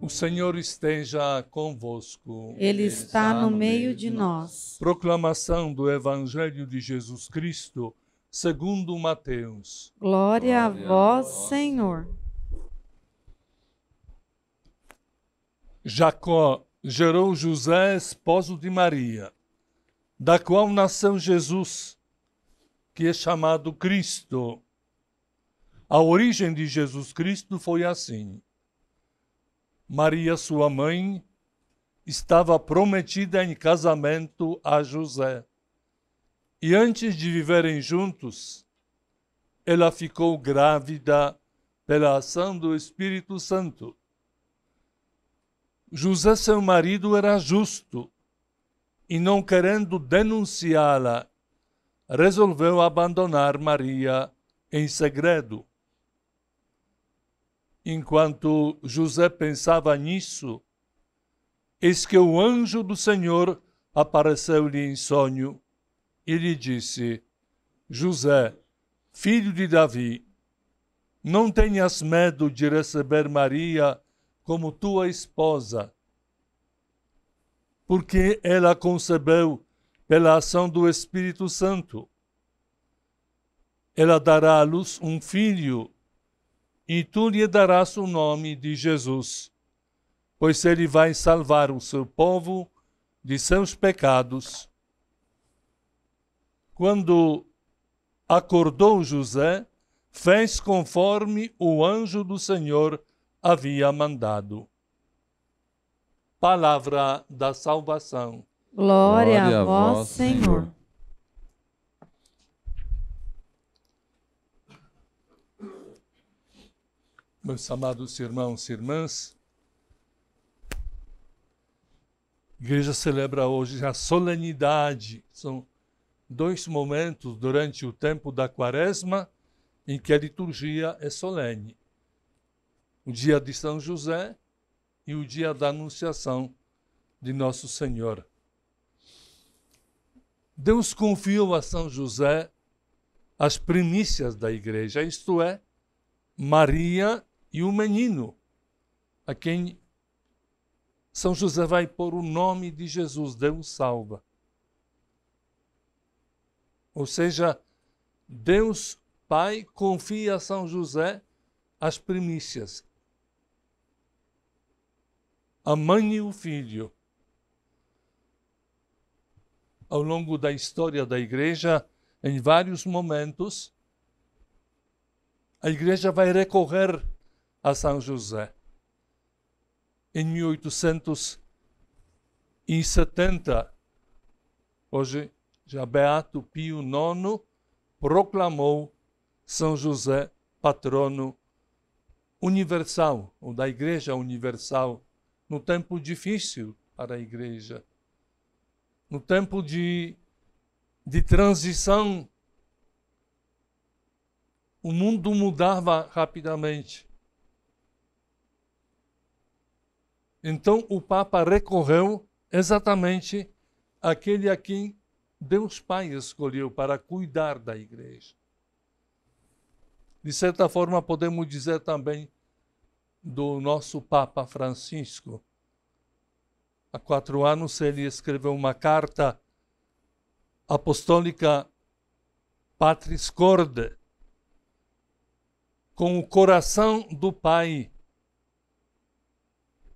O Senhor esteja convosco. Ele está no meio de nós. Proclamação do Evangelho de Jesus Cristo, segundo Mateus. Glória a vós, Senhor. Jacó gerou José, esposo de Maria, da qual nasceu Jesus, que é chamado Cristo. A origem de Jesus Cristo foi assim. Maria, sua mãe, estava prometida em casamento a José. E antes de viverem juntos, ela ficou grávida pela ação do Espírito Santo. José, seu marido, era justo e, não querendo denunciá-la, resolveu abandonar Maria em segredo. Enquanto José pensava nisso, eis que o anjo do Senhor apareceu-lhe em sonho e lhe disse: José, filho de Davi, não tenhas medo de receber Maria como tua esposa, porque ela concebeu pela ação do Espírito Santo. Ela dará à luz um filho, e tu lhe darás o nome de Jesus, pois ele vai salvar o seu povo de seus pecados. Quando acordou José, fez conforme o anjo do Senhor havia mandado. Palavra da salvação. Glória a vós, Senhor. Meus amados irmãos e irmãs, a igreja celebra hoje a solenidade. São dois momentos durante o tempo da Quaresma em que a liturgia é solene. O dia de São José e o dia da Anunciação de Nosso Senhor. Deus confiou a São José as primícias da igreja, isto é, Maria e o menino, a quem São José vai pôr o nome de Jesus, Deus salva. Ou seja, Deus Pai confia a São José as primícias, a mãe e o filho. Ao longo da história da igreja, em vários momentos, a igreja vai recorrer a São José. Em 1870, hoje já Beato Pio IX proclamou São José patrono universal, ou da Igreja Universal, no tempo difícil para a Igreja, no tempo de transição. O mundo mudava rapidamente. Então o Papa recorreu exatamente àquele a quem Deus Pai escolheu para cuidar da Igreja. De certa forma, podemos dizer também do nosso Papa Francisco. Há 4 anos ele escreveu uma carta apostólica Patris Corde, com o coração do Pai.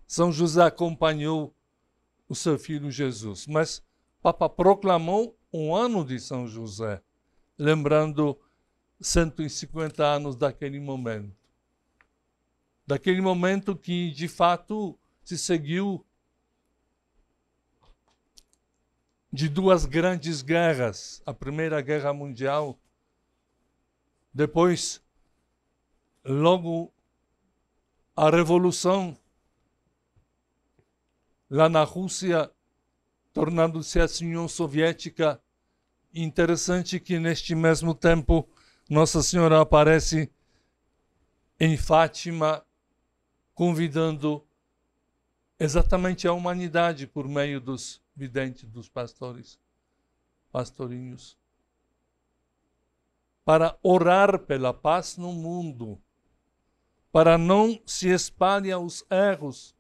São José acompanhou o seu filho Jesus, mas o Papa proclamou um ano de São José, lembrando 150 anos daquele momento. Daquele momento que, de fato, se seguiu de 2 grandes guerras, a Primeira Guerra Mundial, depois, logo, a Revolução, lá na Rússia, tornando-se a União Soviética. Interessante que, neste mesmo tempo, Nossa Senhora aparece em Fátima, convidando exatamente a humanidade por meio dos videntes, dos pastorinhos, para orar pela paz no mundo, para não se espalhem os erros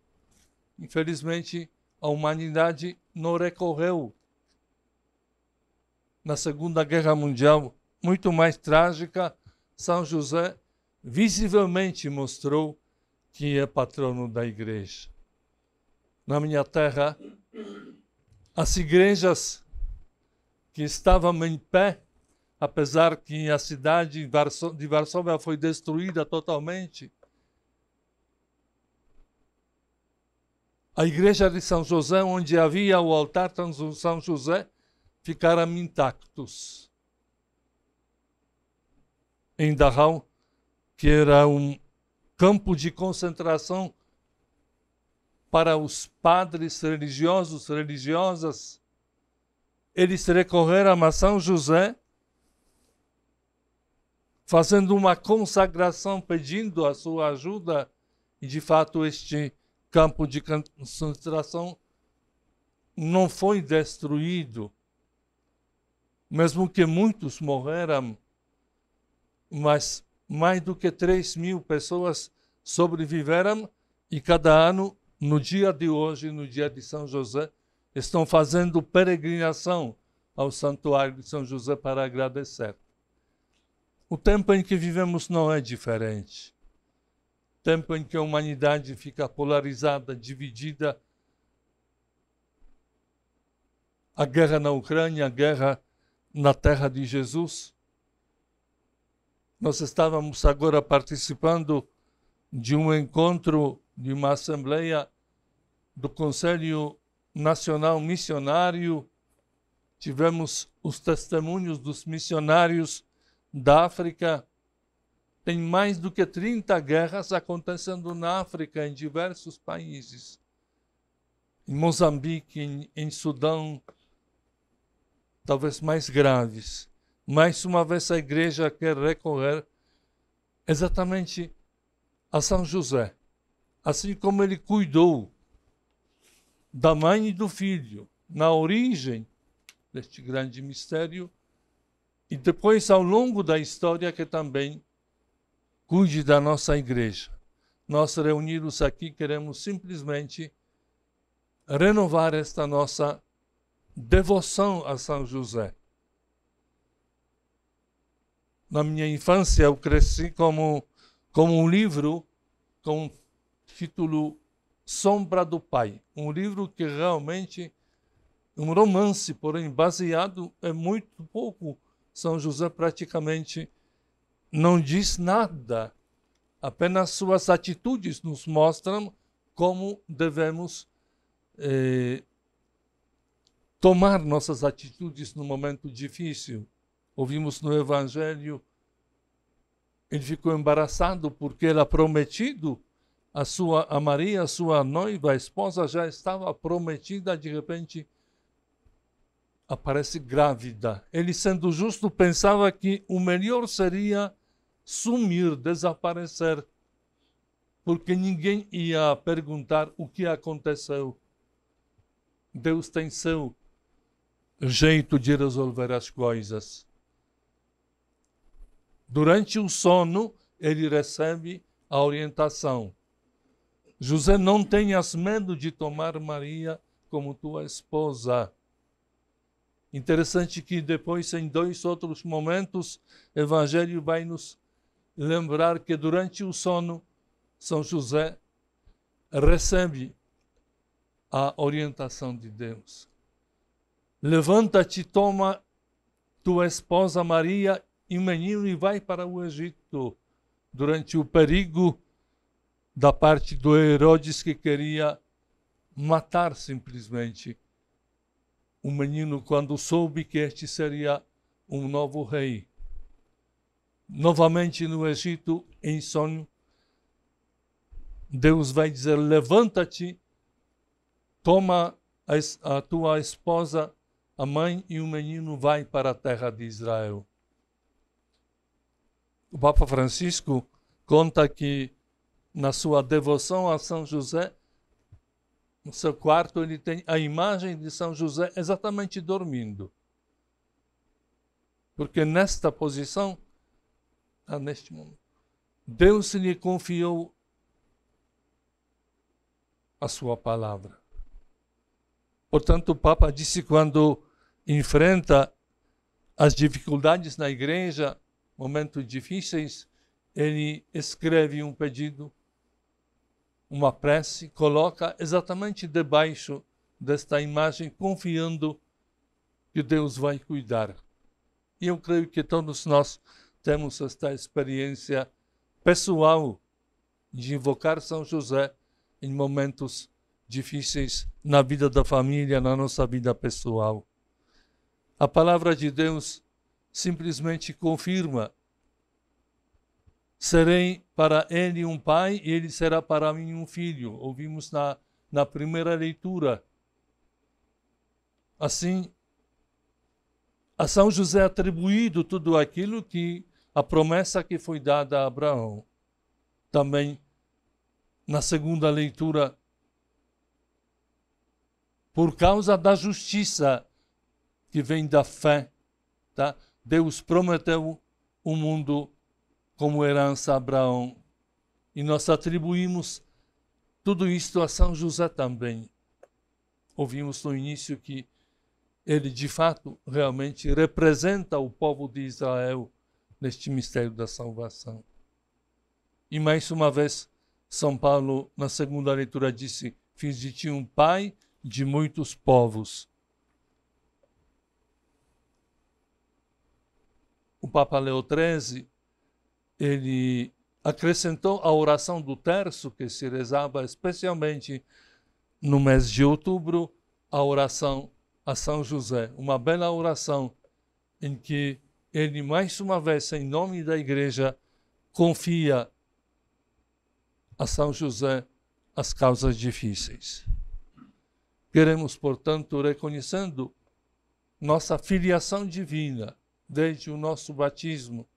Infelizmente, a humanidade não recorreu na Segunda Guerra Mundial, muito mais trágica. São José visivelmente mostrou que é patrono da igreja. Na minha terra, as igrejas que estavam em pé, apesar que a cidade de Varsóvia foi destruída totalmente, a igreja de São José, onde havia o altar de São José, ficaram intactos. Em Dachau, que era um campo de concentração para os padres religiosos, religiosas, eles recorreram a São José, fazendo uma consagração, pedindo a sua ajuda, e de fato este campo de concentração não foi destruído, mesmo que muitos morreram, mas mais do que 3.000 pessoas sobreviveram, e cada ano, no dia de hoje, no dia de São José, estão fazendo peregrinação ao Santuário de São José para agradecer. O tempo em que vivemos não é diferente. O tempo em que a humanidade fica polarizada, dividida. A guerra na Ucrânia, a guerra na terra de Jesus. Nós estávamos agora participando de um encontro, de uma assembleia do Conselho Nacional Missionário. Tivemos os testemunhos dos missionários da África. Tem mais do que 30 guerras acontecendo na África, em diversos países. Em Moçambique, em Sudão, talvez mais graves. Mais uma vez a igreja quer recorrer exatamente a São José. Assim como ele cuidou da mãe e do filho na origem deste grande mistério, e depois ao longo da história que também cuide da nossa igreja. Nós reunidos aqui queremos simplesmente renovar esta nossa devoção a São José. Na minha infância eu cresci como um livro com o título Sombra do Pai. Um livro que realmente, um romance, porém baseado em muito pouco. São José praticamente não diz nada. Apenas suas atitudes nos mostram como devemos tomar nossas atitudes no momento difícil. Ouvimos no Evangelho, ele ficou embaraçado porque era prometido a Maria, a sua noiva, a esposa, já estava prometida, de repente aparece grávida. Ele, sendo justo, pensava que o melhor seria sumir, desaparecer, porque ninguém ia perguntar o que aconteceu. Deus tem seu jeito de resolver as coisas. Durante o sono, ele recebe a orientação. José, não tenhas medo de tomar Maria como tua esposa. Interessante que depois, em 2 outros momentos, o Evangelho vai nos lembrar que durante o sono, São José recebe a orientação de Deus. Levanta-te, toma tua esposa Maria e o menino e vai para o Egito, durante o perigo da parte do Herodes, que queria matar simplesmente o menino quando soube que este seria um novo rei. Novamente no Egito, em sonho, Deus vai dizer: levanta-te, toma a tua esposa, a mãe, e o menino vai para a terra de Israel. O Papa Francisco conta que, na sua devoção a São José, no seu quarto ele tem a imagem de São José exatamente dormindo. Porque nesta posição, neste momento, Deus lhe confiou a sua palavra. Portanto, o Papa disse, quando enfrenta as dificuldades na igreja, momentos difíceis, ele escreve um pedido, uma prece, coloca exatamente debaixo desta imagem, confiando que Deus vai cuidar. E eu creio que todos nós temos esta experiência pessoal de invocar São José em momentos difíceis na vida da família, na nossa vida pessoal. A palavra de Deus simplesmente confirma: serei para ele um pai e ele será para mim um filho. Ouvimos na primeira leitura. Assim, a São José atribuído tudo aquilo que a promessa que foi dada a Abraão. Também, na segunda leitura, por causa da justiça que vem da fé, tá? Deus prometeu um mundo como herança a Abraão. E nós atribuímos tudo isto a São José também. Ouvimos no início que ele, de fato, realmente representa o povo de Israel neste mistério da salvação. E mais uma vez, São Paulo, na segunda leitura, disse: fiz de ti um pai de muitos povos. O Papa Leão XIII, ele acrescentou a oração do terço, que se rezava especialmente no mês de outubro, a oração a São José. Uma bela oração em que ele, mais uma vez, em nome da Igreja, confia a São José as causas difíceis. Queremos, portanto, reconhecendo nossa filiação divina, desde o nosso batismo,